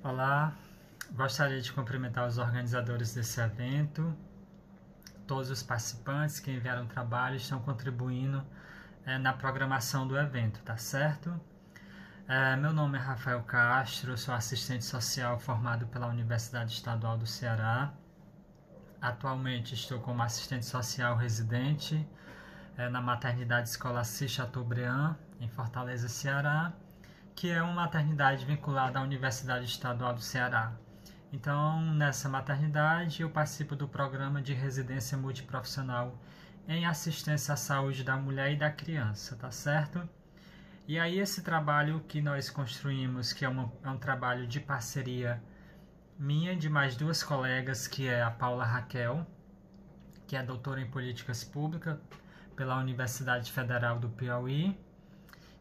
Olá, gostaria de cumprimentar os organizadores desse evento, todos os participantes que enviaram trabalho e estão contribuindo na programação do evento, tá certo? Meu nome é Rafael Castro, sou assistente social formado pela Universidade Estadual do Ceará. Atualmente estou como assistente social residente na maternidade escola Assis Chateaubriand, em Fortaleza, Ceará, que é uma maternidade vinculada à Universidade Estadual do Ceará. Então, nessa maternidade, eu participo do programa de residência multiprofissional em assistência à saúde da mulher e da criança, tá certo? E aí esse trabalho que nós construímos, que é um trabalho de parceria minha, de mais duas colegas, que é a Paula Raquel, que é doutora em políticas públicas pela Universidade Federal do Piauí,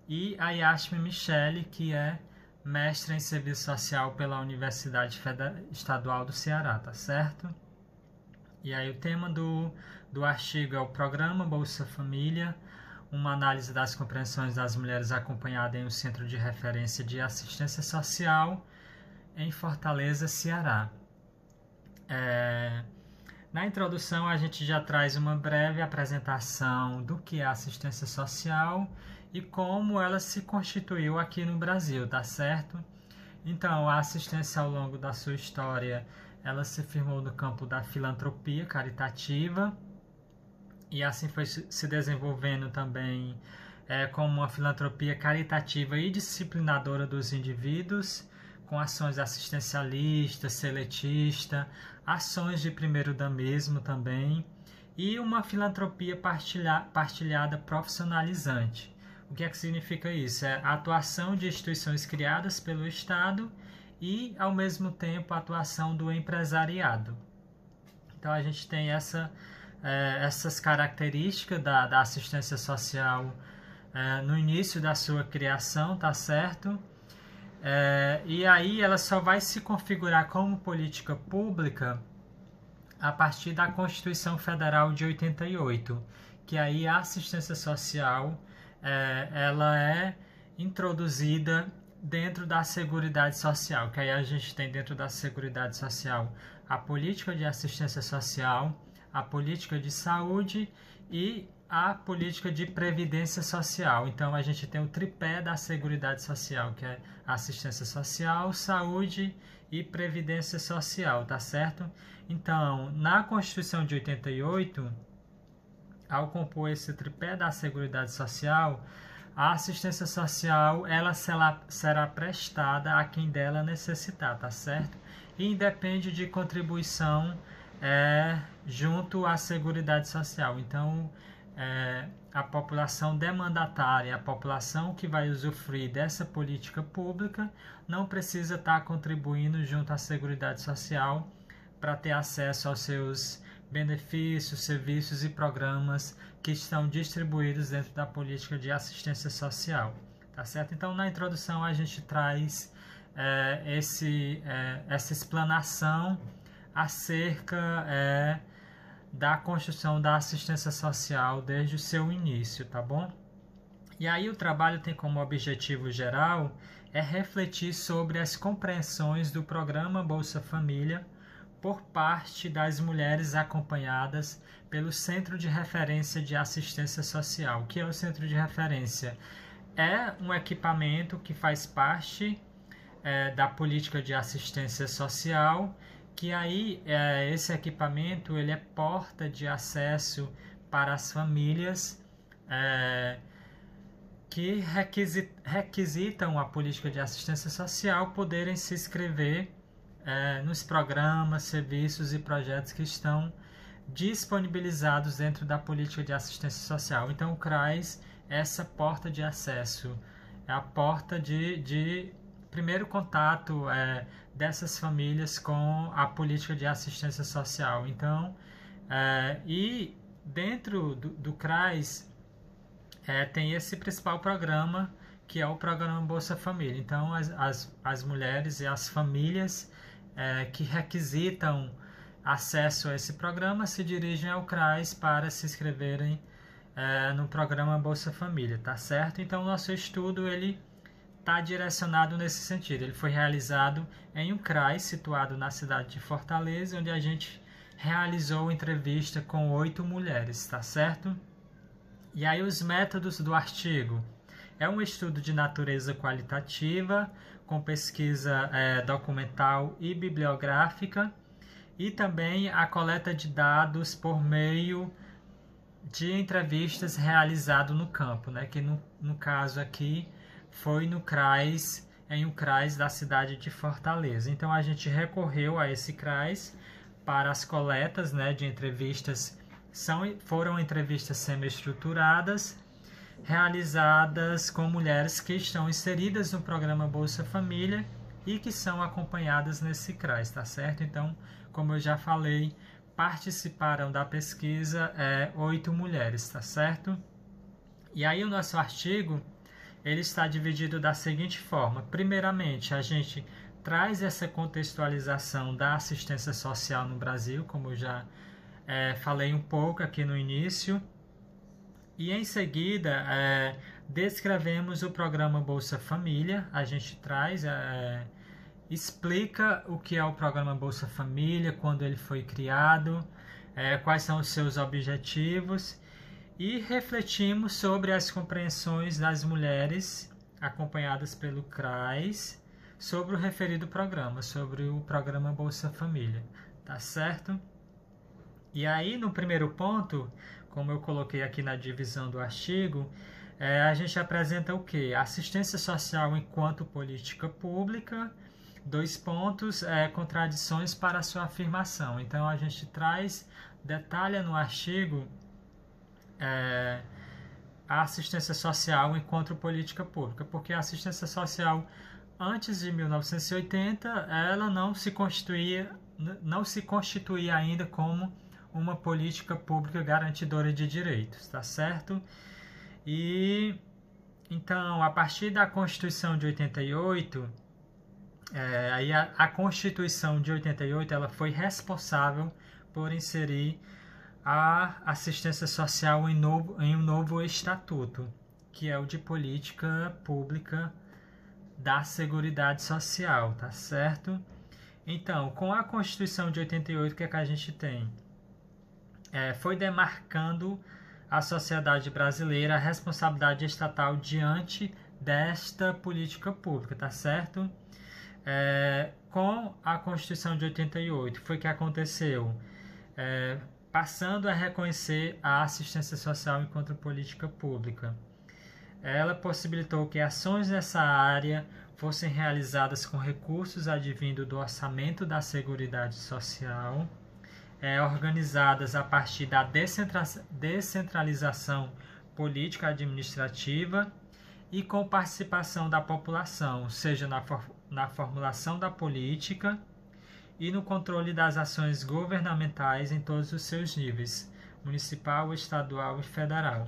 e a Yasmin Michele, que é mestre em serviço social pela Universidade Estadual do Ceará, tá certo? E aí o tema do artigo é o Programa Bolsa Família, uma análise das compreensões das mulheres acompanhadas em um centro de referência de assistência social em Fortaleza, Ceará. Na introdução a gente já traz uma breve apresentação do que é assistência social e como ela se constituiu aqui no Brasil, tá certo? Então, a assistência ao longo da sua história, ela se firmou no campo da filantropia caritativa e assim foi se desenvolvendo também como uma filantropia caritativa e disciplinadora dos indivíduos, com ações assistencialistas, seletistas, ações de primeiro-damismo também, e uma filantropia partilhada profissionalizante. O que é que significa isso? É a atuação de instituições criadas pelo Estado e, ao mesmo tempo, a atuação do empresariado. Então, a gente tem essas características da assistência social no início da sua criação, tá certo? E aí ela só vai se configurar como política pública a partir da Constituição Federal de 88, que aí a assistência social ela é introduzida dentro da Seguridade Social, que aí a gente tem dentro da Seguridade Social a política de assistência social, a política de saúde e a política de previdência social. Então a gente tem o tripé da Seguridade Social, que é assistência social, saúde e previdência social, tá certo? Então, na Constituição de 88, ao compor esse tripé da Seguridade Social, a assistência social ela será prestada a quem dela necessitar, tá certo? E independe de contribuição junto à Seguridade Social. Então, a população demandatária, a população que vai usufruir dessa política pública, não precisa estar contribuindo junto à Seguridade Social para ter acesso aos seus benefícios, serviços e programas que estão distribuídos dentro da política de assistência social, tá certo? Então, na introdução a gente traz essa explanação acerca da construção da assistência social desde o seu início, tá bom? E aí o trabalho tem como objetivo geral refletir sobre as compreensões do programa Bolsa Família por parte das mulheres acompanhadas pelo Centro de Referência de Assistência Social. O que é o Centro de Referência? É um equipamento que faz parte da política de assistência social, que aí esse equipamento ele é porta de acesso para as famílias que requisitam a política de assistência social poderem se inscrever nos programas, serviços e projetos que estão disponibilizados dentro da política de assistência social. Então, o CRAS é essa porta de acesso, é a porta de primeiro contato dessas famílias com a política de assistência social. Então, e dentro do CRAS tem esse principal programa, que é o programa Bolsa Família. Então, as mulheres e as famílias que requisitam acesso a esse programa se dirigem ao CRAS para se inscreverem no programa Bolsa Família, tá certo? Então, o nosso estudo ele está direcionado nesse sentido. Ele foi realizado em um CRAS situado na cidade de Fortaleza, onde a gente realizou entrevista com 8 mulheres, tá certo? E aí os métodos do artigo. É um estudo de natureza qualitativa, com pesquisa documental e bibliográfica, e também a coleta de dados por meio de entrevistas realizado no campo, né? Que no caso aqui foi no CRAS, em um CRAS da cidade de Fortaleza. Então a gente recorreu a esse CRAS para as coletas, né, de entrevistas. Foram entrevistas semi-estruturadas, realizadas com mulheres que estão inseridas no programa Bolsa Família e que são acompanhadas nesse CRAS, tá certo? Então, como eu já falei, participaram da pesquisa 8 mulheres, tá certo? E aí o nosso artigo, ele está dividido da seguinte forma. Primeiramente, a gente traz essa contextualização da assistência social no Brasil, como eu já falei um pouco aqui no início. E em seguida, descrevemos o programa Bolsa Família. A gente traz, explica o que é o programa Bolsa Família, quando ele foi criado, quais são os seus objetivos, e refletimos sobre as compreensões das mulheres acompanhadas pelo CRAS sobre o referido programa, sobre o programa Bolsa Família, tá certo? E aí, no primeiro ponto, como eu coloquei aqui na divisão do artigo, a gente apresenta o quê? Assistência social enquanto política pública, 2 pontos, contradições para a sua afirmação. Então, a gente detalha no artigo a assistência social enquanto política pública, porque a assistência social antes de 1980 ela não se constituía ainda como uma política pública garantidora de direitos, tá certo? E então, a partir da Constituição de 88, aí a Constituição de 88 ela foi responsável por inserir a assistência social em um novo estatuto, que é o de política pública da Seguridade Social, tá certo? Então, com a Constituição de 88, o que é que a gente tem? Foi demarcando à sociedade brasileira a responsabilidade estatal diante desta política pública, tá certo? Com a Constituição de 88, foi que aconteceu? Passando a reconhecer a assistência social enquanto política pública. Ela possibilitou que ações nessa área fossem realizadas com recursos advindos do orçamento da Seguridade Social, organizadas a partir da descentralização política administrativa e com participação da população, seja na formulação da política e no controle das ações governamentais em todos os seus níveis, municipal, estadual e federal.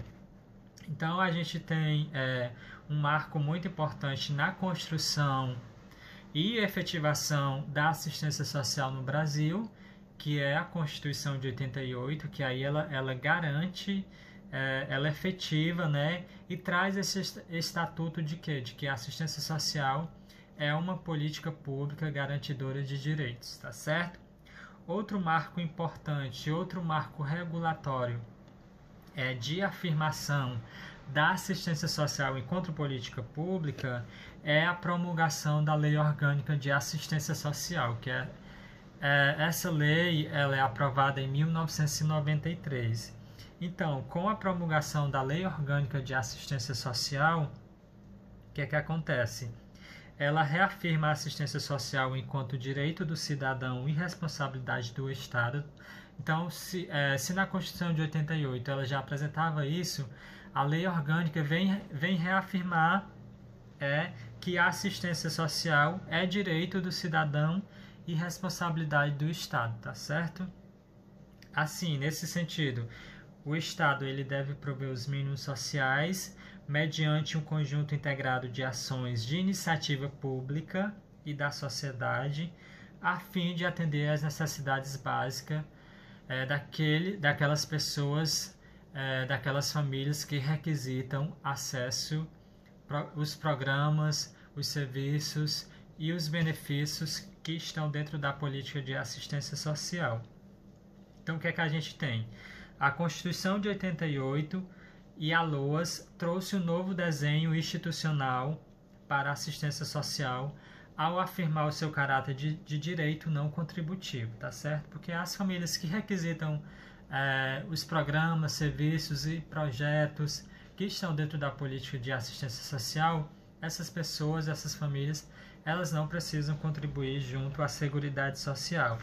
Então, a gente tem um marco muito importante na construção e efetivação da assistência social no Brasil, que é a Constituição de 88, que aí ela garante, ela é efetiva, né, e traz esse estatuto de quê? De que a assistência social é uma política pública garantidora de direitos, tá certo? Outro marco importante, outro marco regulatório de afirmação da assistência social enquanto política pública é a promulgação da Lei Orgânica de Assistência Social, que essa lei ela é aprovada em 1993. Então, com a promulgação da Lei Orgânica de Assistência Social, o que é que acontece? Ela reafirma a assistência social enquanto direito do cidadão e responsabilidade do Estado. Então, se na Constituição de 88 ela já apresentava isso, a Lei Orgânica vem reafirmar que a assistência social é direito do cidadão e responsabilidade do Estado, tá certo? Assim, nesse sentido, o Estado ele deve prover os mínimos sociais mediante um conjunto integrado de ações de iniciativa pública e da sociedade, a fim de atender às necessidades básicas daquelas pessoas, daquelas famílias que requisitam acesso aos programas os serviços e os benefícios que estão dentro da política de assistência social. Então, o que é que a gente tem? A Constituição de 88 e a LOAS trouxe um novo desenho institucional para a assistência social ao afirmar o seu caráter de direito não contributivo, tá certo? Porque as famílias que requisitam os programas, serviços e projetos que estão dentro da política de assistência social, essas pessoas, essas famílias, elas não precisam contribuir junto à Seguridade Social.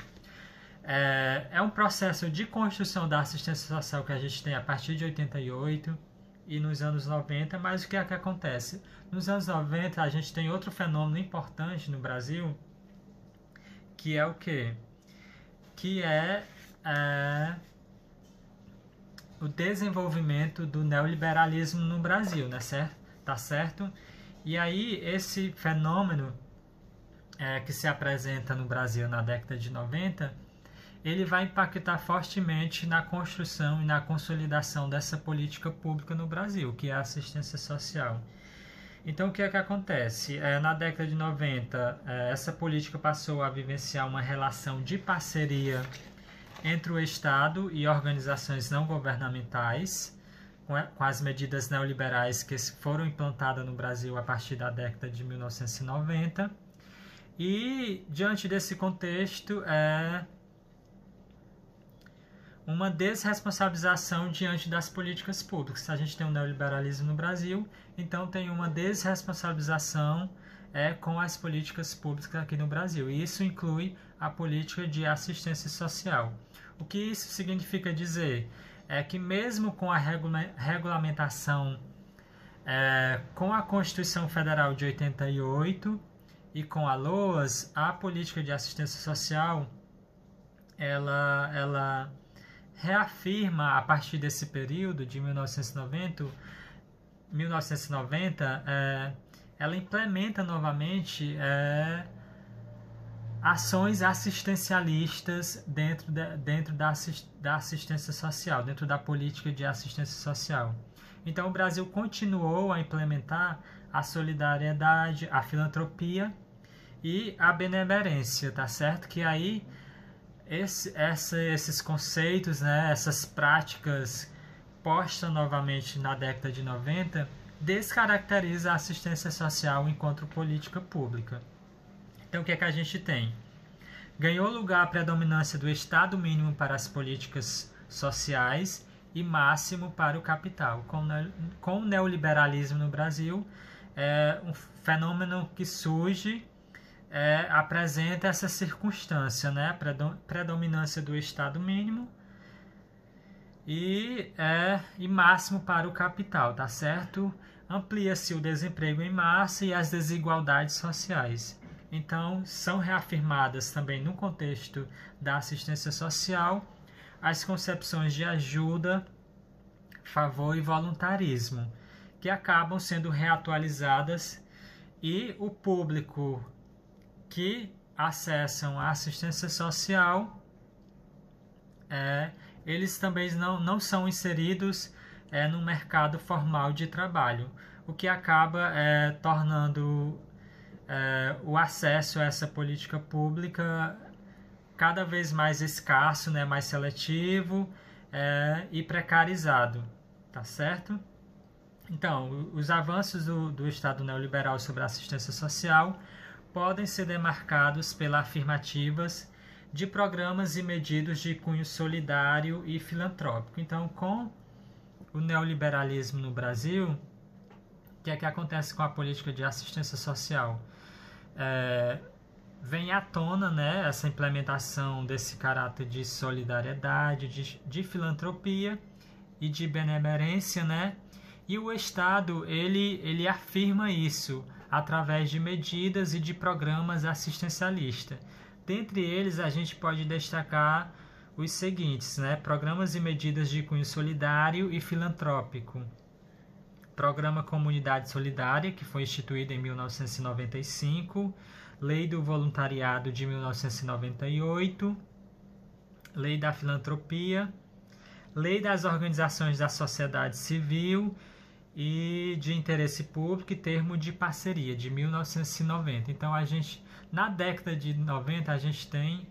É um processo de construção da assistência social que a gente tem a partir de 88 e nos anos 90, mas o que é que acontece? Nos anos 90 a gente tem outro fenômeno importante no Brasil, que é o quê? Que é o desenvolvimento do neoliberalismo no Brasil, né? Tá certo? E aí esse fenômeno que se apresenta no Brasil na década de 90, ele vai impactar fortemente na construção e na consolidação dessa política pública no Brasil, que é a assistência social. Então, o que é que acontece? Na década de 90, essa política passou a vivenciar uma relação de parceria entre o Estado e organizações não governamentais, com as medidas neoliberais que foram implantadas no Brasil a partir da década de 1990. E, diante desse contexto, uma desresponsabilização diante das políticas públicas. Se a gente tem um neoliberalismo no Brasil, então tem uma desresponsabilização com as políticas públicas aqui no Brasil. E isso inclui a política de assistência social. O que isso significa dizer? É que mesmo com a regulamentação, com a Constituição Federal de 88 e com a LOAS, a política de assistência social, ela reafirma, a partir desse período de 1990, ela implementa novamente ações assistencialistas dentro da assistência social, dentro da política de assistência social. Então, o Brasil continuou a implementar a solidariedade, a filantropia e a benemerência, tá certo? Que aí esses conceitos, né, essas práticas postas novamente na década de 90, descaracteriza a assistência social enquanto política pública. Então, o que é que a gente tem? Ganhou lugar a predominância do Estado mínimo para as políticas sociais e máximo para o capital. Com o neoliberalismo no Brasil, um fenômeno que surge apresenta essa circunstância, né? Predominância do Estado mínimo e máximo para o capital, tá certo? Amplia-se o desemprego em massa e as desigualdades sociais. Então, são reafirmadas também no contexto da assistência social as concepções de ajuda, favor e voluntarismo, que acabam sendo reatualizadas, e o público que acessam a assistência social, eles também não são inseridos no mercado formal de trabalho, o que acaba tornando o acesso a essa política pública cada vez mais escasso, né, mais seletivo e precarizado, tá certo? Então, os avanços do Estado neoliberal sobre a assistência social podem ser demarcados pelas afirmativas de programas e medidas de cunho solidário e filantrópico. Então, com o neoliberalismo no Brasil, o que é que acontece com a política de assistência social? Vem à tona, né, essa implementação desse caráter de solidariedade, de filantropia e de benemerência, né? E o Estado, ele afirma isso através de medidas e de programas assistencialistas. Dentre eles, a gente pode destacar os seguintes, né? Programas e medidas de cunho solidário e filantrópico. Programa Comunidade Solidária, que foi instituído em 1995, Lei do Voluntariado de 1998, Lei da Filantropia, Lei das Organizações da Sociedade Civil e de interesse público e termo de parceria, de 1990. Então, na década de 90, a gente tem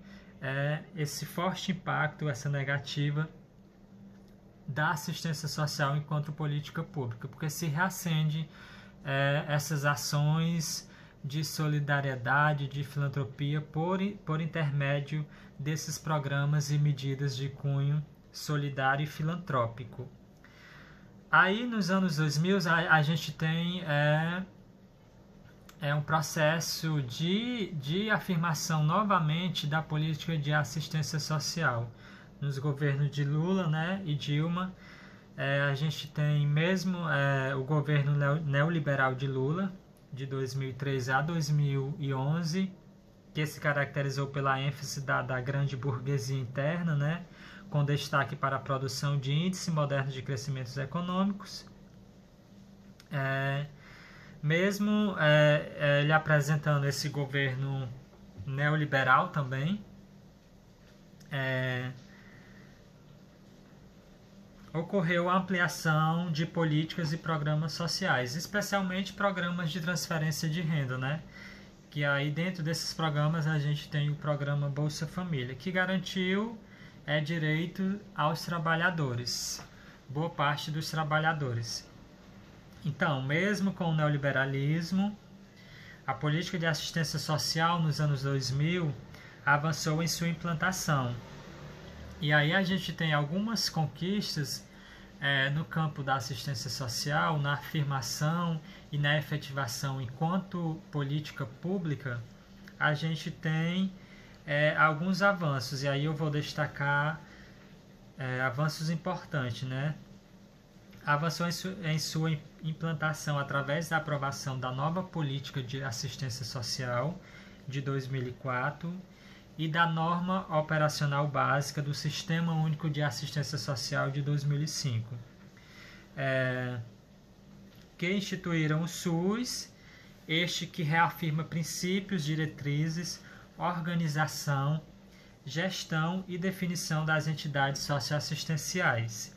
esse forte impacto, essa negativa da assistência social enquanto política pública, porque se reacende essas ações de solidariedade, de filantropia por intermédio desses programas e medidas de cunho solidário e filantrópico. Aí, nos anos 2000, a gente tem um processo de afirmação novamente da política de assistência social. Nos governos de Lula, né, e Dilma, a gente tem mesmo o governo neoliberal de Lula, de 2003 a 2011, que se caracterizou pela ênfase da grande burguesia interna, né, com destaque para a produção de índices modernos de crescimentos econômicos. Mesmo ele apresentando esse governo neoliberal também, ocorreu a ampliação de políticas e programas sociais, especialmente programas de transferência de renda, né? Que aí dentro desses programas a gente tem o programa Bolsa Família, que garantiu direito aos trabalhadores, boa parte dos trabalhadores. Então, mesmo com o neoliberalismo, a política de assistência social nos anos 2000 avançou em sua implantação. E aí a gente tem algumas conquistas no campo da assistência social, na afirmação e na efetivação enquanto política pública. A gente tem alguns avanços, e aí eu vou destacar avanços importantes, né? Avançou em sua implantação através da aprovação da nova política de assistência social de 2004 e da norma operacional básica do Sistema Único de Assistência Social de 2005, que instituíram o SUS, este que reafirma princípios, diretrizes, organização, gestão e definição das entidades socioassistenciais,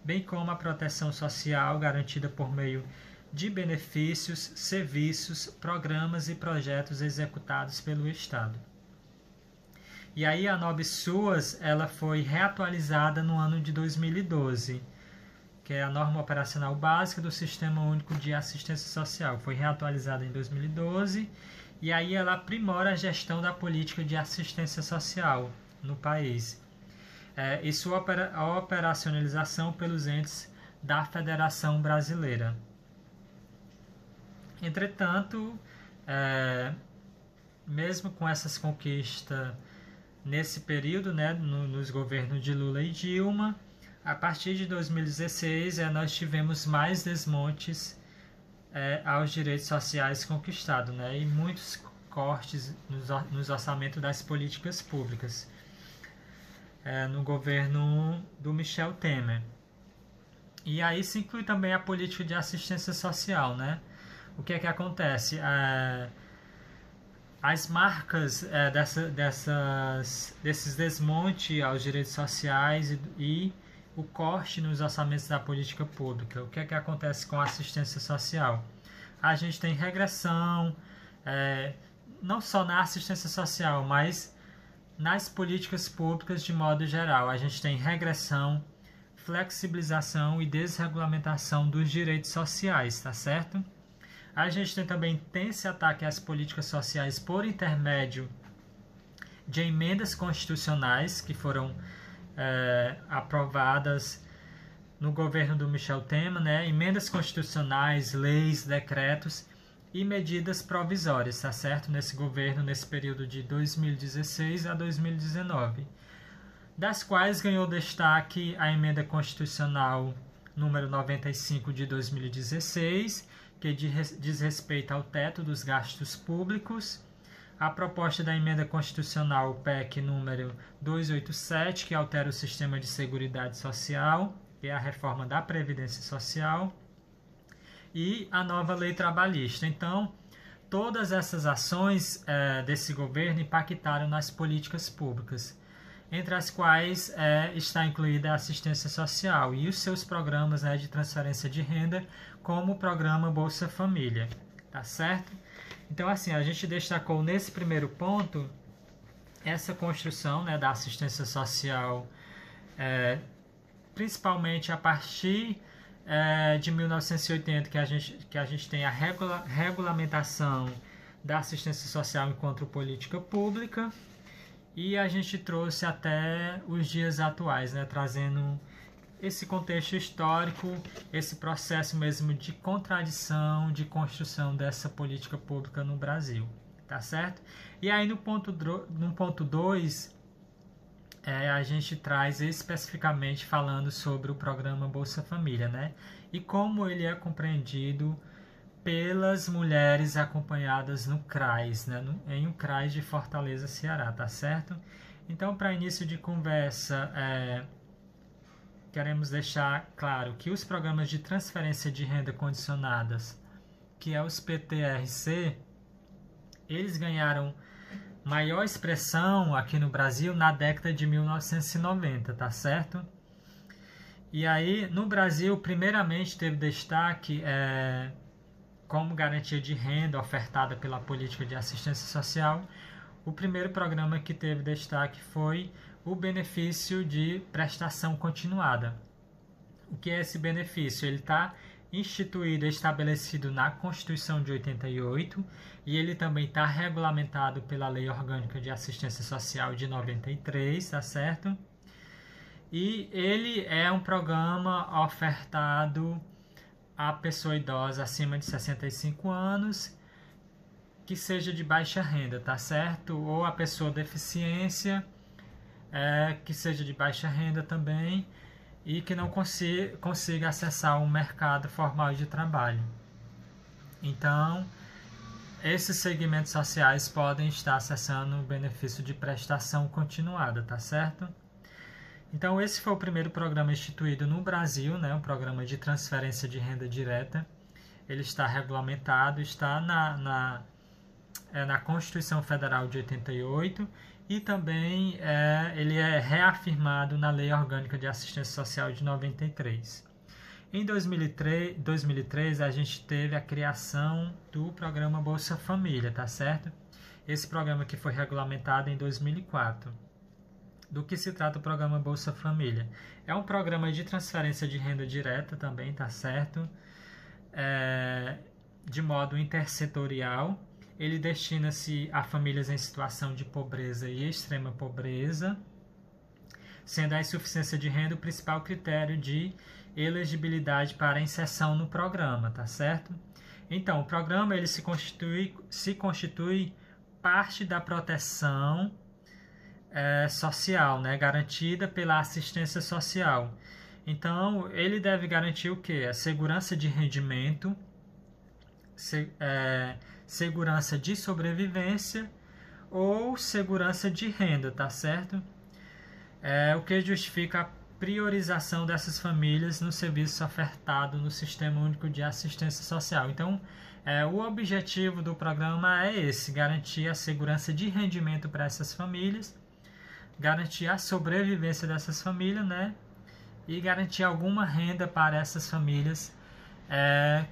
bem como a proteção social garantida por meio de benefícios, serviços, programas e projetos executados pelo Estado. E aí a NOB-SUAS ela foi reatualizada no ano de 2012, que é a norma operacional básica do Sistema Único de Assistência Social. Foi reatualizada em 2012 e aí ela aprimora a gestão da política de assistência social no país. E sua operacionalização pelos entes da Federação Brasileira. Entretanto, mesmo com essas conquistas nesse período, né, nos governos de Lula e Dilma, a partir de 2016 nós tivemos mais desmontes aos direitos sociais conquistados, né, e muitos cortes nos orçamentos das políticas públicas no governo do Michel Temer. E aí se inclui também a política de assistência social, né? O que é que acontece? As marcas desses desmontes aos direitos sociais e o corte nos orçamentos da política pública. O que é que acontece com a assistência social? A gente tem regressão, não só na assistência social, mas nas políticas públicas de modo geral. A gente tem regressão, flexibilização e desregulamentação dos direitos sociais, tá certo? A gente tem também intenso ataque às políticas sociais por intermédio de emendas constitucionais que foram aprovadas no governo do Michel Temer, né? Emendas constitucionais, leis, decretos e medidas provisórias, tá certo? Nesse governo, nesse período de 2016 a 2019, das quais ganhou destaque a emenda constitucional número 95 de 2016, que diz respeito ao teto dos gastos públicos, a proposta da emenda constitucional PEC número 287, que altera o sistema de seguridade social, que é a reforma da Previdência Social, e a nova lei trabalhista. Então, todas essas ações desse governo impactaram nas políticas públicas. entre as quais está incluída a assistência social e os seus programas, né, de transferência de renda, como o programa Bolsa Família, tá certo? Então, assim, a gente destacou nesse primeiro ponto essa construção, né, da assistência social, principalmente a partir de 1980, que a gente tem a regulamentação da assistência social enquanto política pública, e a gente trouxe até os dias atuais, né, trazendo esse contexto histórico, esse processo mesmo de contradição, de construção dessa política pública no Brasil, tá certo? E aí no ponto 2, a gente traz especificamente falando sobre o programa Bolsa Família, né? E como ele é compreendido pelas mulheres acompanhadas no CRAS, né? Em um CRAS de Fortaleza, Ceará, tá certo? Então, para início de conversa, queremos deixar claro que os programas de transferência de renda condicionadas, que é os PTRC, eles ganharam maior expressão aqui no Brasil na década de 1990, tá certo? E aí, no Brasil, primeiramente teve destaque como garantia de renda ofertada pela política de assistência social. O primeiro programa que teve destaque foi o benefício de prestação continuada. O que é esse benefício? Ele está instituído e estabelecido na Constituição de 88 e ele também está regulamentado pela Lei Orgânica de Assistência Social de 93, tá certo? E ele é um programa ofertado à pessoa idosa acima de 65 anos que seja de baixa renda, tá certo? Ou a pessoa deficiência que seja de baixa renda também e que não consiga acessar o mercado formal de trabalho. Então, esses segmentos sociais podem estar acessando o benefício de prestação continuada, tá certo? Então, esse foi o primeiro programa instituído no Brasil, né, um programa de transferência de renda direta. Ele está regulamentado, está na Constituição Federal de 88 e também ele é reafirmado na Lei Orgânica de Assistência Social de 93. Em 2003 a gente teve a criação do programa Bolsa Família, tá certo? Esse programa que foi regulamentado em 2004. Do que se trata o programa Bolsa Família? É um programa de transferência de renda direta também, tá certo? De modo intersetorial. Ele destina-se a famílias em situação de pobreza e extrema pobreza, sendo a insuficiência de renda o principal critério de elegibilidade para a inserção no programa, tá certo? Então, o programa ele se constitui parte da proteção social, né, garantida pela assistência social. Então, ele deve garantir o quê? A segurança de rendimento, segurança de sobrevivência ou segurança de renda, tá certo? O que justifica a priorização dessas famílias no serviço ofertado no Sistema Único de Assistência Social. Então, o objetivo do programa é esse, garantir a segurança de rendimento para essas famílias, garantir a sobrevivência dessas famílias, né? E garantir alguma renda para essas famílias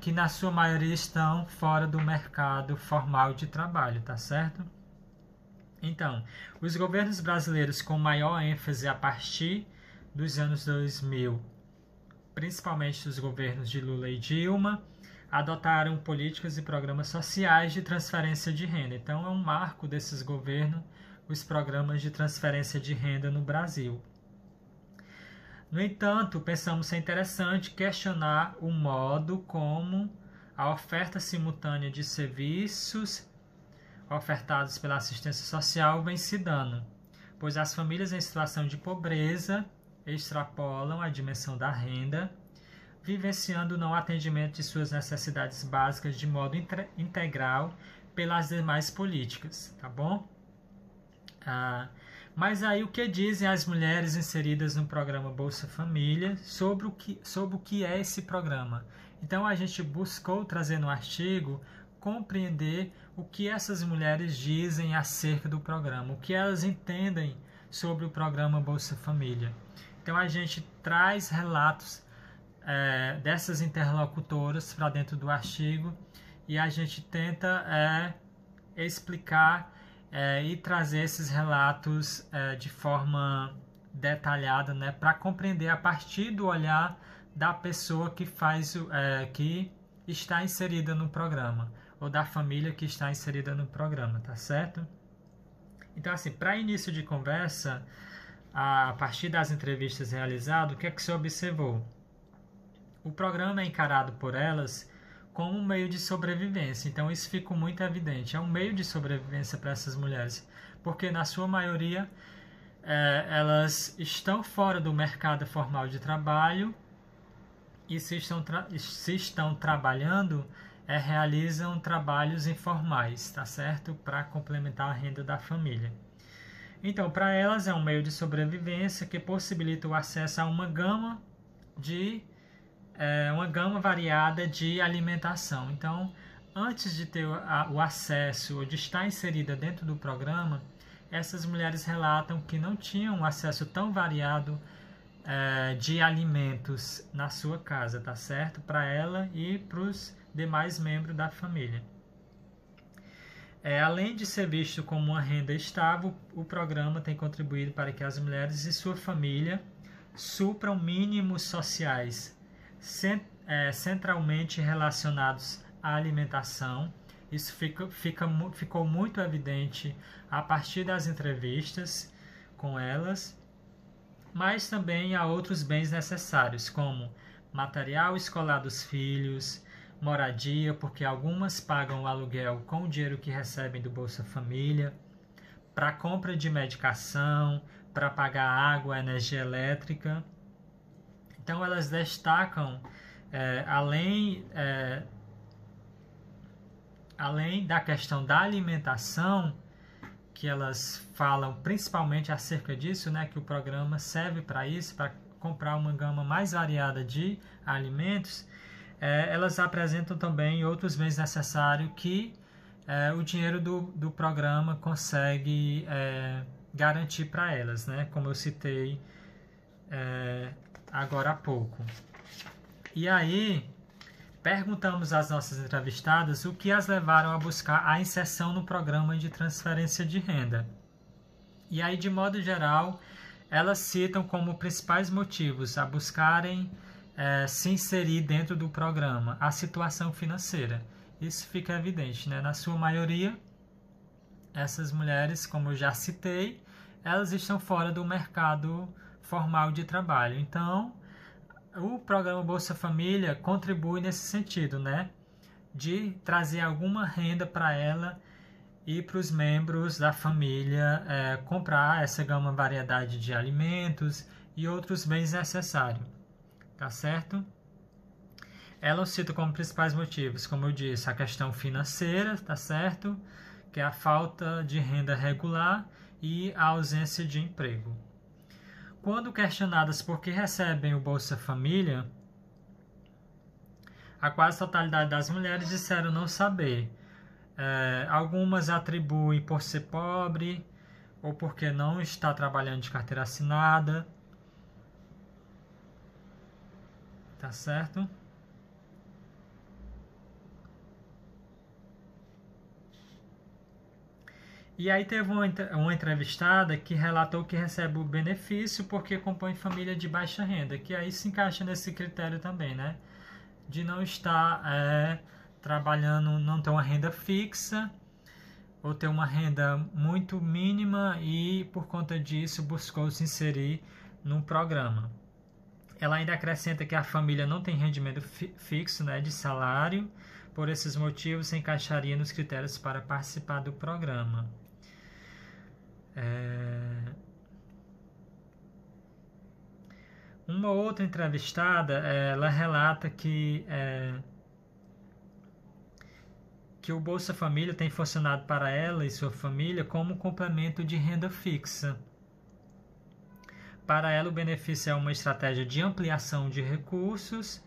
que na sua maioria estão fora do mercado formal de trabalho, tá certo? Então, os governos brasileiros com maior ênfase a partir dos anos 2000, principalmente os governos de Lula e Dilma, adotaram políticas e programas sociais de transferência de renda. Então, é um marco desses governos os programas de transferência de renda no Brasil. No entanto, pensamos ser interessante questionar o modo como a oferta simultânea de serviços ofertados pela assistência social vem se dando, pois as famílias em situação de pobreza extrapolam a dimensão da renda, vivenciando o não atendimento de suas necessidades básicas de modo integral pelas demais políticas, tá bom? Mas aí o que dizem as mulheres inseridas no programa Bolsa Família sobre o que é esse programa? Então a gente buscou trazer no artigo compreender o que essas mulheres dizem acerca do programa, o que elas entendem sobre o programa Bolsa Família. Então a gente traz relatos dessas interlocutoras para dentro do artigo e a gente tenta explicar e trazer esses relatos de forma detalhada, né, para compreender a partir do olhar da pessoa que que está inserida no programa, ou da família que está inserida no programa, tá certo? Então, assim, para início de conversa, a partir das entrevistas realizadas, o que é que se observou? O programa é encarado por elas como um meio de sobrevivência, então isso fica muito evidente, é um meio de sobrevivência para essas mulheres, porque na sua maioria elas estão fora do mercado formal de trabalho e se estão trabalhando, realizam trabalhos informais, tá certo? Para complementar a renda da família. Então, para elas é um meio de sobrevivência que possibilita o acesso a uma gama variada de alimentação. Então, antes de ter o acesso ou de estar inserida dentro do programa, essas mulheres relatam que não tinham um acesso tão variado de alimentos na sua casa, tá certo? Para ela e para os demais membros da família. Além de ser visto como uma renda estável, o programa tem contribuído para que as mulheres e sua família supram mínimos sociais centralmente relacionados à alimentação. Isso ficou muito evidente a partir das entrevistas com elas, mas também há outros bens necessários, como material escolar dos filhos, moradia, porque algumas pagam o aluguel com o dinheiro que recebem do Bolsa Família, para compra de medicação, para pagar água, energia elétrica. Então elas destacam, além da questão da alimentação, que elas falam principalmente acerca disso, né, que o programa serve para isso, para comprar uma gama mais variada de alimentos, elas apresentam também outros bens necessários que o dinheiro do programa consegue garantir para elas, né, como eu citei agora há pouco. E aí, perguntamos às nossas entrevistadas o que as levaram a buscar a inserção no programa de transferência de renda. E aí, de modo geral, elas citam como principais motivos a buscarem se inserir dentro do programa a situação financeira. Isso fica evidente, né? Na sua maioria, essas mulheres, como eu já citei, elas estão fora do mercado formal de trabalho. Então, o programa Bolsa Família contribui nesse sentido, né? De trazer alguma renda para ela e para os membros da família comprar essa gama variedade de alimentos e outros bens necessários, tá certo? Ela cita como principais motivos, como eu disse, a questão financeira, tá certo? Que é a falta de renda regular e a ausência de emprego. Quando questionadas por que recebem o Bolsa Família, a quase totalidade das mulheres disseram não saber. Algumas atribuem por ser pobre ou porque não está trabalhando de carteira assinada. Tá certo? E aí teve uma entrevistada que relatou que recebe o benefício porque compõe família de baixa renda, que aí se encaixa nesse critério também, né? De não estar trabalhando, não ter uma renda fixa, ou ter uma renda muito mínima e por conta disso buscou se inserir num programa. Ela ainda acrescenta que a família não tem rendimento fixo, né, de salário, por esses motivos se encaixaria nos critérios para participar do programa. Uma outra entrevistada, ela relata que o Bolsa Família tem funcionado para ela e sua família como complemento de renda fixa. Para ela, o benefício é uma estratégia de ampliação de recursos,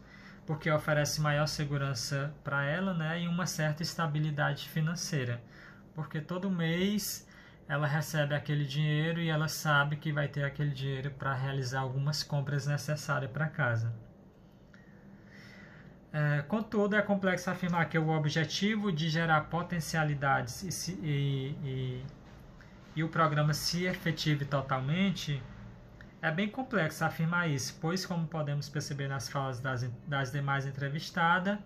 porque oferece maior segurança para ela, né, e uma certa estabilidade financeira, porque todo mês ela recebe aquele dinheiro e ela sabe que vai ter aquele dinheiro para realizar algumas compras necessárias para casa. Contudo, é complexo afirmar que o objetivo de gerar potencialidades e o programa se efetive totalmente, é bem complexo afirmar isso, pois, como podemos perceber nas falas das demais entrevistadas,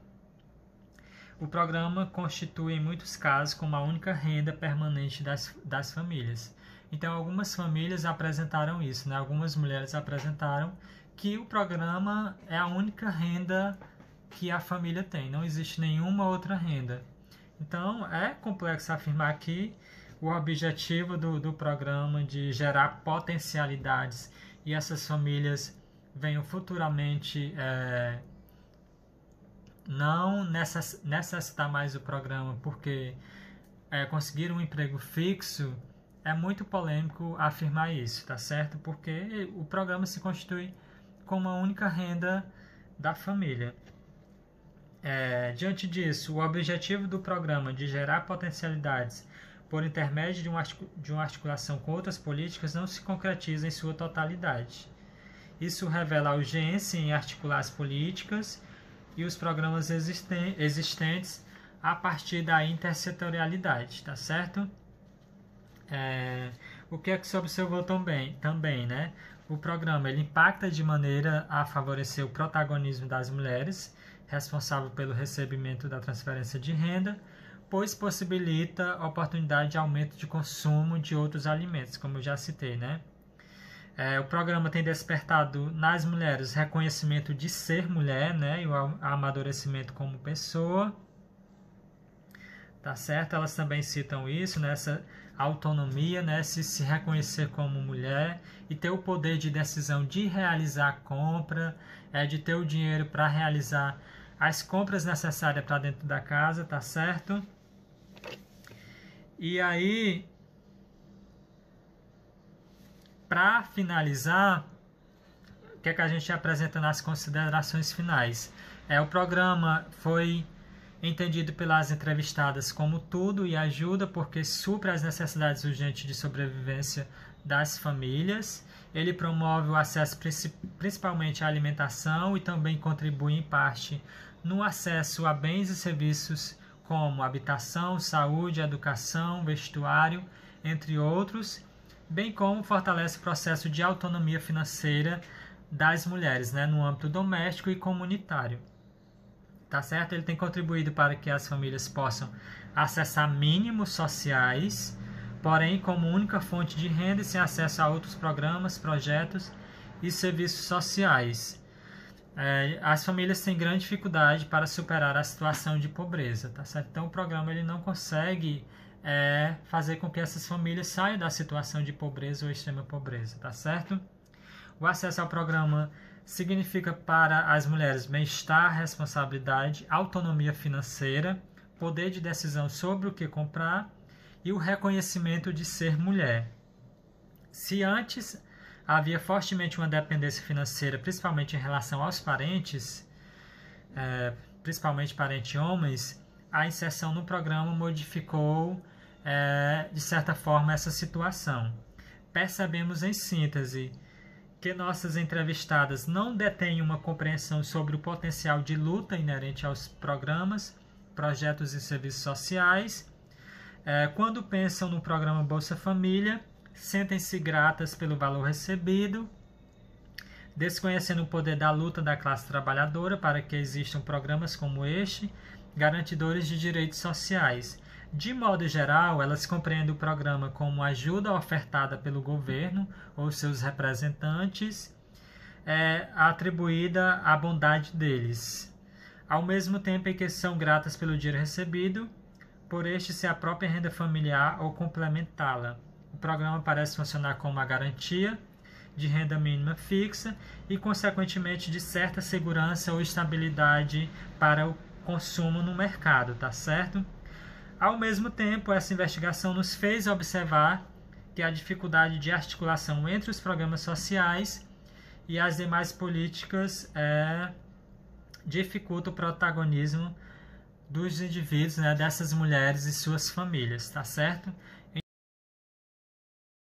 o programa constitui, em muitos casos, como a única renda permanente das famílias. Então, algumas famílias apresentaram isso, né? Algumas mulheres apresentaram que o programa é a única renda que a família tem, não existe nenhuma outra renda. Então, é complexo afirmar que o objetivo do programa de gerar potencialidades e essas famílias venham futuramente não necessitar mais do programa porque conseguir um emprego fixo, é muito polêmico afirmar isso, tá certo? Porque o programa se constitui como a única renda da família. Diante disso, o objetivo do programa de gerar potencialidades por intermédio de uma articulação com outras políticas não se concretiza em sua totalidade. Isso revela a urgência em articular as políticas e os programas existentes a partir da intersetorialidade, tá certo? O que é que se observou também, né? O programa ele impacta de maneira a favorecer o protagonismo das mulheres, responsável pelo recebimento da transferência de renda, pois possibilita a oportunidade de aumento de consumo de outros alimentos, como eu já citei, né? O programa tem despertado nas mulheres reconhecimento de ser mulher, né? E o amadurecimento como pessoa, tá certo? Elas também citam isso, né? Essa autonomia, né? Se reconhecer como mulher e ter o poder de decisão de realizar a compra, de ter o dinheiro para realizar as compras necessárias para dentro da casa, tá certo? E aí, para finalizar, o que é que a gente apresenta nas considerações finais? O programa foi entendido pelas entrevistadas como tudo e ajuda porque supre as necessidades urgentes de sobrevivência das famílias. Ele promove o acesso principalmente à alimentação e também contribui em parte no acesso a bens e serviços como habitação, saúde, educação, vestuário, entre outros, bem como fortalece o processo de autonomia financeira das mulheres, né, no âmbito doméstico e comunitário. Tá certo? Ele tem contribuído para que as famílias possam acessar mínimos sociais, porém como única fonte de renda e sem acesso a outros programas, projetos e serviços sociais. As famílias têm grande dificuldade para superar a situação de pobreza, tá certo? Então o programa ele não consegue fazer com que essas famílias saiam da situação de pobreza ou extrema pobreza, tá certo? O acesso ao programa significa para as mulheres bem-estar, responsabilidade, autonomia financeira, poder de decisão sobre o que comprar e o reconhecimento de ser mulher. Se antes havia fortemente uma dependência financeira, principalmente em relação aos parentes, principalmente parentes homens, a inserção no programa modificou, de certa forma, essa situação. Percebemos, em síntese, que nossas entrevistadas não detêm uma compreensão sobre o potencial de luta inerente aos programas, projetos e serviços sociais. Quando pensam no programa Bolsa Família, sentem-se gratas pelo valor recebido, desconhecendo o poder da luta da classe trabalhadora para que existam programas como este, garantidores de direitos sociais. De modo geral, elas compreendem o programa como ajuda ofertada pelo governo ou seus representantes, atribuída à bondade deles. Ao mesmo tempo em que são gratas pelo dinheiro recebido, por este ser a própria renda familiar ou complementá-la. O programa parece funcionar como uma garantia de renda mínima fixa e, consequentemente, de certa segurança ou estabilidade para o consumo no mercado, tá certo? Ao mesmo tempo, essa investigação nos fez observar que a dificuldade de articulação entre os programas sociais e as demais políticas dificulta o protagonismo dos indivíduos, né, dessas mulheres e suas famílias, tá certo?